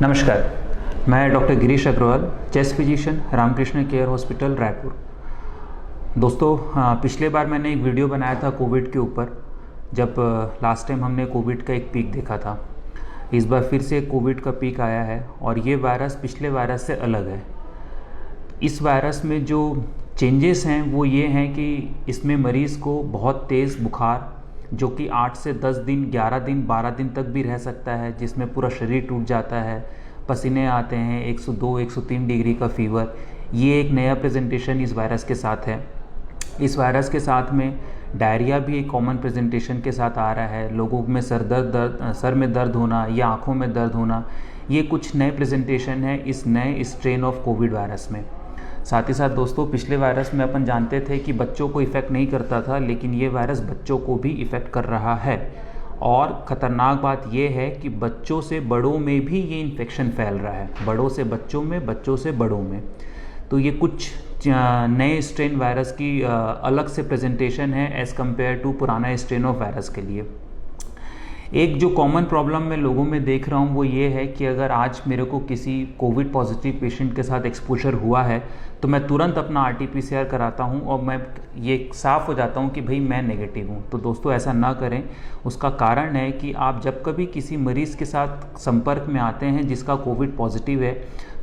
नमस्कार, मैं doctor Girish Agrawal, chest physician, Ramakrishna care hospital, Raipur. दोस्तों, पिछले बार मैंने एक वीडियो बनाया था कोविड के ऊपर, जब लास्ट टाइम हमने कोविड का एक पीक देखा था। इस बार फिर से कोविड का पीक आया है और ये वायरस पिछले वायरस से अलग है। इस वायरस में जो चेंजेस हैं वो ये हैं कि इसमें मरीज़ को बहुत तेज़ बुखार, जो कि 8 से 10 दिन, 11 दिन, 12 दिन तक भी रह सकता है, जिसमें पूरा शरीर टूट जाता है, पसीने आते हैं, 102, 103 डिग्री का फीवर। ये एक नया प्रेजेंटेशन इस वायरस के साथ है। इस वायरस के साथ में डायरिया भी एक कॉमन प्रेजेंटेशन के साथ आ रहा है। लोगों में सर में दर्द होना या आँखों में दर्द होना, ये कुछ नए प्रेजेंटेशन है इस नए स्ट्रेन ऑफ कोविड वायरस में। साथ ही साथ दोस्तों, पिछले वायरस में अपन जानते थे कि बच्चों को इफ़ेक्ट नहीं करता था, लेकिन ये वायरस बच्चों को भी इफ़ेक्ट कर रहा है। और ख़तरनाक बात ये है कि बच्चों से बड़ों में भी ये इन्फेक्शन फैल रहा है, बड़ों से बच्चों में, बच्चों से बड़ों में। तो ये कुछ नए स्ट्रेन वायरस की अलग से प्रेजेंटेशन है एज़ कम्पेयर टू पुराना स्ट्रेन ऑफ वायरस के लिए। एक जो कॉमन प्रॉब्लम मैं लोगों में देख रहा हूँ वो ये है कि अगर आज मेरे को किसी कोविड पॉजिटिव पेशेंट के साथ एक्सपोजर हुआ है तो मैं तुरंत अपना RT-PCR कराता हूँ और मैं ये साफ़ हो जाता हूँ कि भाई मैं नेगेटिव हूँ। तो दोस्तों, ऐसा ना करें। उसका कारण है कि आप जब कभी किसी मरीज़ के साथ संपर्क में आते हैं जिसका कोविड पॉजिटिव है,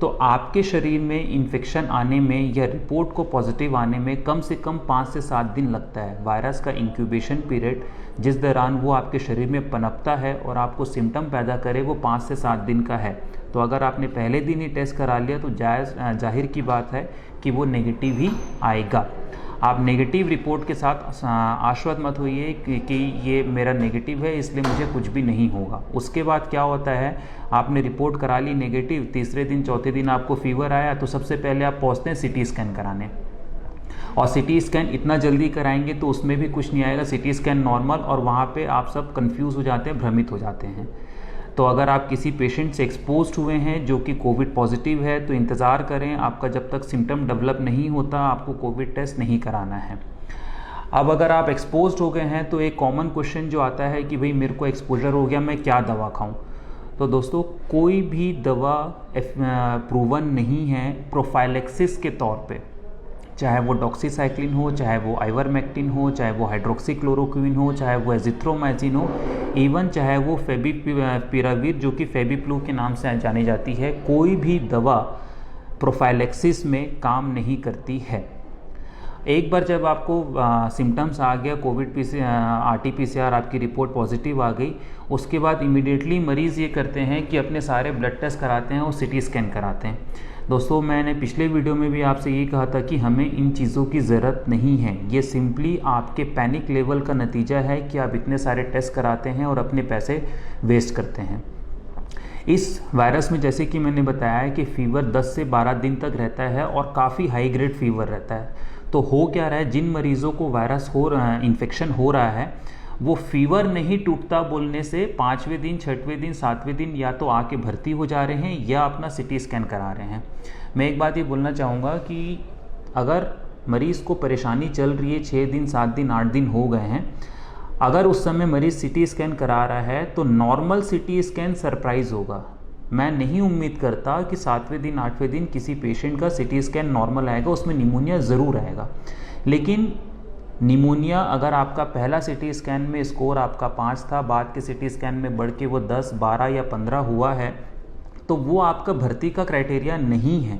तो आपके शरीर में इन्फेक्शन आने में या रिपोर्ट को पॉजिटिव आने में कम से कम 5 से 7 दिन लगता है। वायरस का इंक्यूबेशन पीरियड, जिस दौरान वो आपके शरीर में पनपता है और आपको सिम्टम पैदा करे, वो 5 से 7 दिन का है। तो अगर आपने पहले दिन ही टेस्ट करा लिया तो जाहिर की बात है कि वो नेगेटिव ही आएगा। आप नेगेटिव रिपोर्ट के साथ आश्वस्त मत होइए कि ये मेरा नेगेटिव है इसलिए मुझे कुछ भी नहीं होगा। उसके बाद क्या होता है, आपने रिपोर्ट करा ली नेगेटिव, तीसरे दिन चौथे दिन आपको फीवर आया तो सबसे पहले आप पहुंचते हैं CT स्कैन कराने। और CT स्कैन इतना जल्दी कराएंगे तो उसमें भी कुछ नहीं आएगा, CT स्कैन नॉर्मल, और वहाँ पे आप सब कंफ्यूज हो जाते हैं, भ्रमित हो जाते हैं। तो अगर आप किसी पेशेंट से एक्सपोज्ड हुए हैं जो कि कोविड पॉजिटिव है तो इंतज़ार करें। आपका जब तक सिम्टम डेवलप नहीं होता आपको कोविड टेस्ट नहीं कराना है। अब अगर आप एक्सपोज्ड हो गए हैं तो एक कॉमन क्वेश्चन जो आता है कि भाई मेरे को एक्सपोजर हो गया, मैं क्या दवा खाऊं? तो दोस्तों, कोई भी दवा प्रूवन नहीं है प्रोफाइलेक्सिस के तौर पे, चाहे वो डॉक्सीसाइक्लिन हो, चाहे वो आइवरमेक्टिन हो, चाहे वो हाइड्रोक्सीक्लोरोक्विन हो, चाहे वो एजिथ्रोमाइसिन हो, इवन चाहे वो फेविपिराविर जो कि फेविप्लू के नाम से जानी जाती है, कोई भी दवा प्रोफाइलेक्सिस में काम नहीं करती है। एक बार जब आपको सिम्टम्स आ गया, कोविड RT-PCR आपकी रिपोर्ट पॉजिटिव आ गई, उसके बाद इमीडिएटली मरीज़ ये करते हैं कि अपने सारे ब्लड टेस्ट कराते हैं और CT स्कैन कराते हैं। दोस्तों, मैंने पिछले वीडियो में भी आपसे ये कहा था कि हमें इन चीज़ों की ज़रूरत नहीं है। ये सिंपली आपके पैनिक लेवल का नतीजा है कि आप इतने सारे टेस्ट कराते हैं और अपने पैसे वेस्ट करते हैं। इस वायरस में जैसे कि मैंने बताया है कि फ़ीवर 10 से 12 दिन तक रहता है और काफ़ी हाई ग्रेड फीवर रहता है। तो हो क्या रहा है, जिन मरीज़ों को वायरस इन्फेक्शन हो रहा है वो फीवर नहीं टूटता बोलने से 5वें दिन, 6वें दिन, 7वें दिन या तो आके भर्ती हो जा रहे हैं या अपना CT स्कैन करा रहे हैं। मैं एक बात ये बोलना चाहूँगा कि अगर मरीज़ को परेशानी चल रही है, 6 दिन, 7 दिन, 8 दिन हो गए हैं, अगर उस समय मरीज़ CT स्कैन करा रहा है तो नॉर्मल CT स्कैन सरप्राइज़ होगा। मैं नहीं उम्मीद करता कि 7वें दिन, 8वें दिन किसी पेशेंट का CT स्कैन नॉर्मल आएगा, उसमें निमोनिया ज़रूर आएगा। लेकिन निमोनिया अगर आपका पहला CT स्कैन में स्कोर आपका 5 था, बाद के CT स्कैन में बढ़ के वो 10, 12 या 15 हुआ है, तो वो आपका भर्ती का क्राइटेरिया नहीं है।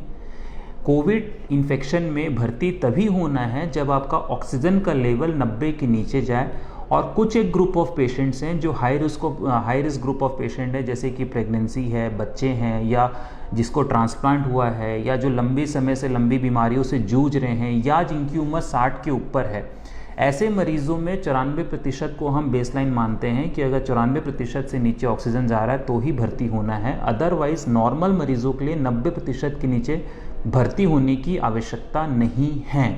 कोविड इन्फेक्शन में भर्ती तभी होना है जब आपका ऑक्सीजन का लेवल 90 के नीचे जाए। और कुछ एक ग्रुप ऑफ पेशेंट्स हैं जो high risk group of patient है, जैसे कि प्रेगनेंसी है, बच्चे हैं, या जिसको ट्रांसप्लांट हुआ है, या जो लंबी समय से लंबी बीमारियों से जूझ रहे हैं, या जिनकी उम्र 60 के ऊपर है। ऐसे मरीज़ों में 94% को हम बेसलाइन मानते हैं कि अगर 94% से नीचे ऑक्सीजन जा रहा है तो ही भर्ती होना है। अदरवाइज़ नॉर्मल मरीज़ों के लिए 90% के नीचे भर्ती होने की आवश्यकता नहीं है।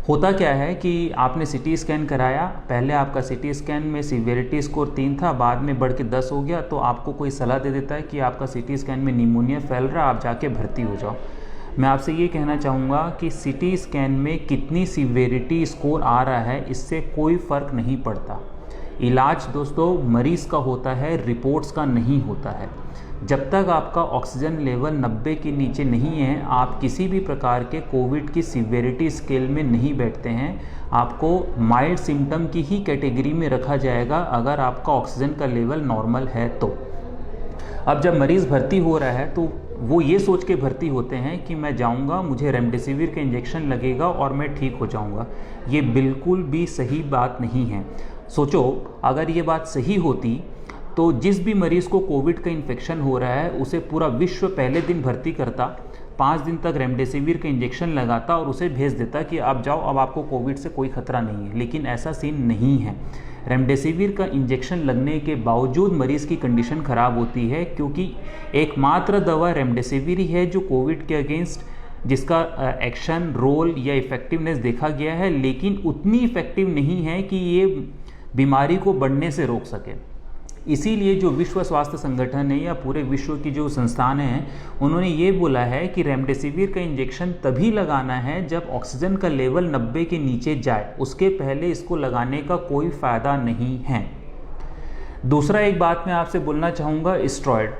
होता क्या है कि आपने CT स्कैन कराया, पहले आपका CT स्कैन में सीवियरिटी स्कोर 3 था, बाद में बढ़ के 10 हो गया, तो आपको कोई सलाह दे देता है कि आपका CT स्कैन में निमोनिया फैल रहा है, आप जाके भर्ती हो जाओ। मैं आपसे ये कहना चाहूँगा कि CT स्कैन में कितनी सीवियरिटी स्कोर आ रहा है इससे कोई फ़र्क नहीं पड़ता। इलाज दोस्तों मरीज़ का होता है, रिपोर्ट्स का नहीं होता है। जब तक आपका ऑक्सीजन लेवल 90 के नीचे नहीं है, आप किसी भी प्रकार के कोविड की सीवियरिटी स्केल में नहीं बैठते हैं। आपको माइल्ड सिम्टम की ही कैटेगरी में रखा जाएगा अगर आपका ऑक्सीजन का लेवल नॉर्मल है तो। अब जब मरीज़ भर्ती हो रहा है तो वो ये सोच के भर्ती होते हैं कि मैं जाऊंगा, मुझे रेमडेसिविर का इंजेक्शन लगेगा और मैं ठीक हो जाऊंगा। ये बिल्कुल भी सही बात नहीं है। सोचो, अगर ये बात सही होती तो जिस भी मरीज़ को कोविड का इन्फेक्शन हो रहा है उसे पूरा विश्व पहले दिन भर्ती करता, 5 दिन तक रेमडेसिविर का इंजेक्शन लगाता और उसे भेज देता कि आप जाओ, अब आपको कोविड से कोई खतरा नहीं है। लेकिन ऐसा सीन नहीं है। रेमडेसिविर का इंजेक्शन लगने के बावजूद मरीज़ की कंडीशन ख़राब होती है, क्योंकि एकमात्र दवा रेमडेसिविर ही है जो कोविड के अगेंस्ट जिसका एक्शन, रोल या इफ़ेक्टिवनेस देखा गया है, लेकिन उतनी इफ़ेक्टिव नहीं है कि ये बीमारी को बढ़ने से रोक सके। इसीलिए जो विश्व स्वास्थ्य संगठन है या पूरे विश्व की जो संस्थान हैं, उन्होंने ये बोला है कि रेमडेसिविर का इंजेक्शन तभी लगाना है जब ऑक्सीजन का लेवल 90 के नीचे जाए, उसके पहले इसको लगाने का कोई फ़ायदा नहीं है। दूसरा एक बात मैं आपसे बोलना चाहूँगा, स्टेरॉयड।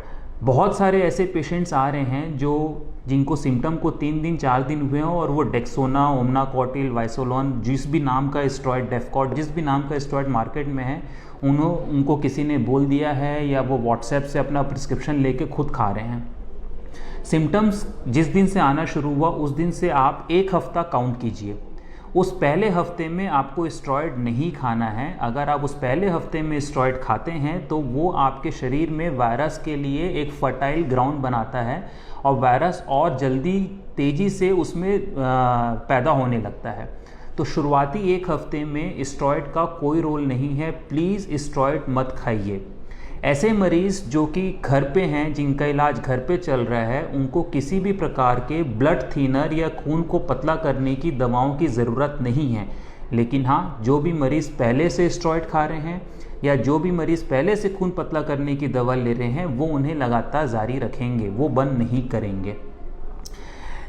बहुत सारे ऐसे पेशेंट्स आ रहे हैं जिनको सिम्टम को 3 दिन 4 दिन हुए हों और वो डेक्सोना, ओमनाकॉटिल, वाइसोलोन, जिस भी नाम का स्टेरॉयड, डेफकॉट, जिस भी नाम का स्टेरॉयड मार्केट में है, उनको किसी ने बोल दिया है या वो व्हाट्सएप से अपना प्रिस्क्रिप्शन लेके खुद खा रहे हैं। सिम्टम्स जिस दिन से आना शुरू हुआ उस दिन से आप 1 हफ्ता काउंट कीजिए। उस पहले हफ्ते में आपको स्टेरॉयड नहीं खाना है। अगर आप उस पहले हफ्ते में स्टेरॉयड खाते हैं तो वो आपके शरीर में वायरस के लिए एक फर्टाइल ग्राउंड बनाता है और वायरस और जल्दी तेज़ी से उसमें पैदा होने लगता है। तो शुरुआती 1 हफ्ते में स्टेरॉयड का कोई रोल नहीं है। प्लीज़ स्टेरॉयड मत खाइए। ऐसे मरीज़ जो कि घर पे हैं, जिनका इलाज घर पे चल रहा है, उनको किसी भी प्रकार के ब्लड थिनर या खून को पतला करने की दवाओं की ज़रूरत नहीं है। लेकिन हाँ, जो भी मरीज़ पहले से स्टेरॉयड खा रहे हैं या जो भी मरीज़ पहले से खून पतला करने की दवा ले रहे हैं, वो उन्हें लगातार जारी रखेंगे, वो बंद नहीं करेंगे।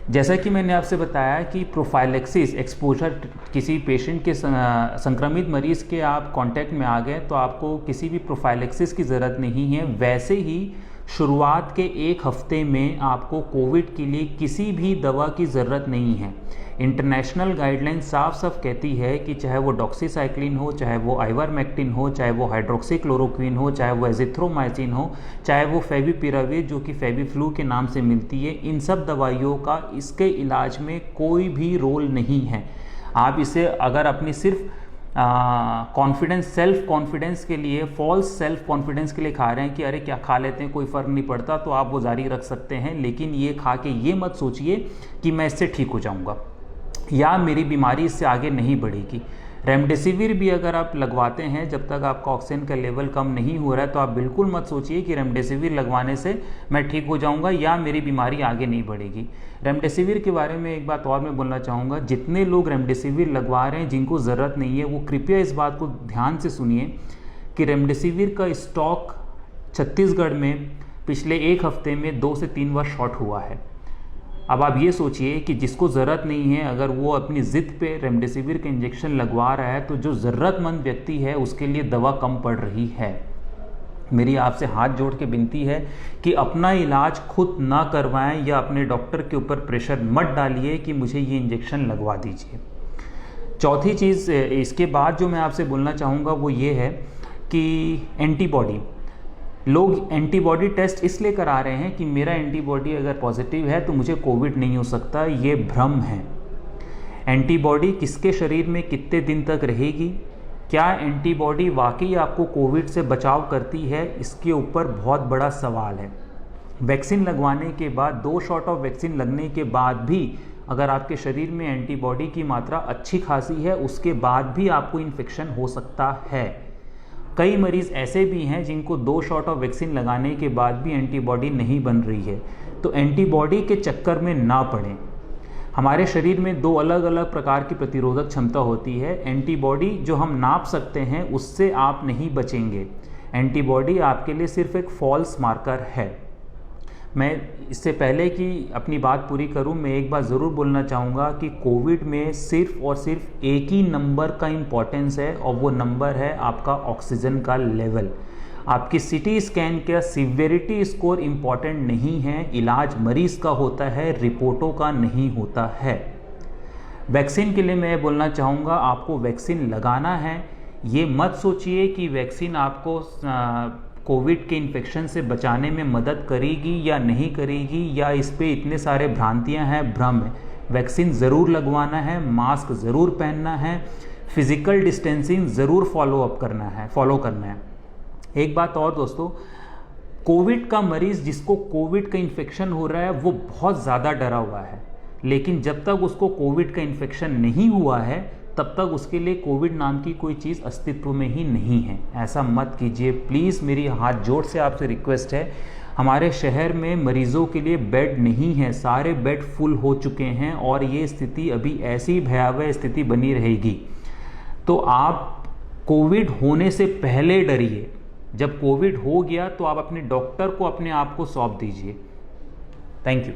जैसा कि मैंने आपसे बताया कि प्रोफाइलेक्सिस, एक्सपोजर, किसी पेशेंट के संक्रमित मरीज़ के आप कांटेक्ट में आ गए तो आपको किसी भी प्रोफाइलेक्सिस की ज़रूरत नहीं है। वैसे ही शुरुआत के 1 हफ्ते में आपको कोविड के लिए किसी भी दवा की ज़रूरत नहीं है। इंटरनेशनल गाइडलाइन साफ साफ कहती है कि चाहे वो डॉक्सीसाइक्लिन हो, चाहे वो आइवरमेक्टिन हो, चाहे वो हाइड्रोक्सीक्लोरोक्विन हो, चाहे वो एजिथ्रोमाइसिन हो, चाहे वो फेविपिराविर जो कि फेविफ्लू के नाम से मिलती है, इन सब दवाइयों का इसके इलाज में कोई भी रोल नहीं है। आप इसे अगर अपनी सिर्फ कॉन्फिडेंस, सेल्फ कॉन्फिडेंस के लिए, फॉल्स सेल्फ कॉन्फिडेंस के लिए खा रहे हैं कि अरे क्या खा लेते हैं, कोई फ़र्क नहीं पड़ता, तो आप वो जारी रख सकते हैं। लेकिन ये खा के ये मत सोचिए कि मैं इससे ठीक हो जाऊंगा या मेरी बीमारी इससे आगे नहीं बढ़ेगी। रेमडेसिविर भी अगर आप लगवाते हैं जब तक आपका ऑक्सीजन का लेवल कम नहीं हो रहा है, तो आप बिल्कुल मत सोचिए कि रेमडेसिविर लगवाने से मैं ठीक हो जाऊंगा या मेरी बीमारी आगे नहीं बढ़ेगी। रेमडेसिविर के बारे में एक बात और मैं बोलना चाहूँगा, जितने लोग रेमडेसिविर लगवा रहे हैं जिनको ज़रूरत नहीं है, वो कृपया इस बात को ध्यान से सुनिए कि रेमडेसिविर का स्टॉक छत्तीसगढ़ में पिछले 1 हफ्ते में 2 से 3 बार शॉर्ट हुआ है। अब आप ये सोचिए कि जिसको ज़रूरत नहीं है, अगर वो अपनी ज़िद पे रेमडेसिविर का इंजेक्शन लगवा रहा है, तो जो ज़रूरतमंद व्यक्ति है उसके लिए दवा कम पड़ रही है। मेरी आपसे हाथ जोड़ के विनती है कि अपना इलाज खुद ना करवाएं या अपने डॉक्टर के ऊपर प्रेशर मत डालिए कि मुझे ये इंजेक्शन लगवा दीजिए। चौथी चीज़ इसके बाद जो मैं आपसे बोलना चाहूँगा वो ये है कि एंटीबॉडी, लोग एंटीबॉडी टेस्ट इसलिए करा रहे हैं कि मेरा एंटीबॉडी अगर पॉजिटिव है तो मुझे कोविड नहीं हो सकता। ये भ्रम है। एंटीबॉडी किसके शरीर में कितने दिन तक रहेगी, क्या एंटीबॉडी वाकई आपको कोविड से बचाव करती है, इसके ऊपर बहुत बड़ा सवाल है। वैक्सीन लगवाने के बाद 2 शॉट ऑफ वैक्सीन लगने के बाद भी अगर आपके शरीर में एंटीबॉडी की मात्रा अच्छी खासी है, उसके बाद भी आपको इन्फेक्शन हो सकता है। कई मरीज़ ऐसे भी हैं जिनको 2 शॉट ऑफ वैक्सीन लगाने के बाद भी एंटीबॉडी नहीं बन रही है। तो एंटीबॉडी के चक्कर में ना पड़ें। हमारे शरीर में 2 अलग अलग प्रकार की प्रतिरोधक क्षमता होती है। एंटीबॉडी जो हम नाप सकते हैं उससे आप नहीं बचेंगे। एंटीबॉडी आपके लिए सिर्फ एक फॉल्स मार्कर है। मैं इससे पहले कि अपनी बात पूरी करूं, मैं एक बात ज़रूर बोलना चाहूँगा कि कोविड में सिर्फ और सिर्फ एक ही नंबर का इम्पॉर्टेंस है, और वो नंबर है आपका ऑक्सीजन का लेवल। आपकी सीटी स्कैन का सीवियरिटी स्कोर इम्पॉर्टेंट नहीं है, इलाज मरीज़ का होता है, रिपोर्टों का नहीं होता है। वैक्सीन के लिए मैं बोलना चाहूँगा, आपको वैक्सीन लगाना है। ये मत सोचिए कि वैक्सीन आपको कोविड के इन्फेक्शन से बचाने में मदद करेगी या नहीं करेगी, या इस पे इतने सारे भ्रांतियां हैं, भ्रम है। वैक्सीन ज़रूर लगवाना है, मास्क ज़रूर पहनना है, फिजिकल डिस्टेंसिंग ज़रूर फॉलो करना है। एक बात और दोस्तों, कोविड का मरीज़ जिसको कोविड का इन्फेक्शन हो रहा है वो बहुत ज़्यादा डरा हुआ है, लेकिन जब तक उसको कोविड का इन्फेक्शन नहीं हुआ है तब तक उसके लिए कोविड नाम की कोई चीज़ अस्तित्व में ही नहीं है। ऐसा मत कीजिए प्लीज़, मेरी हाथ जोड़ से आपसे रिक्वेस्ट है। हमारे शहर में मरीज़ों के लिए बेड नहीं है, सारे बेड फुल हो चुके हैं, और ये स्थिति अभी ऐसी भयावह स्थिति बनी रहेगी। तो आप कोविड होने से पहले डरिए, जब कोविड हो गया तो आप अपने डॉक्टर को अपने आप को सौंप दीजिए। Thank you.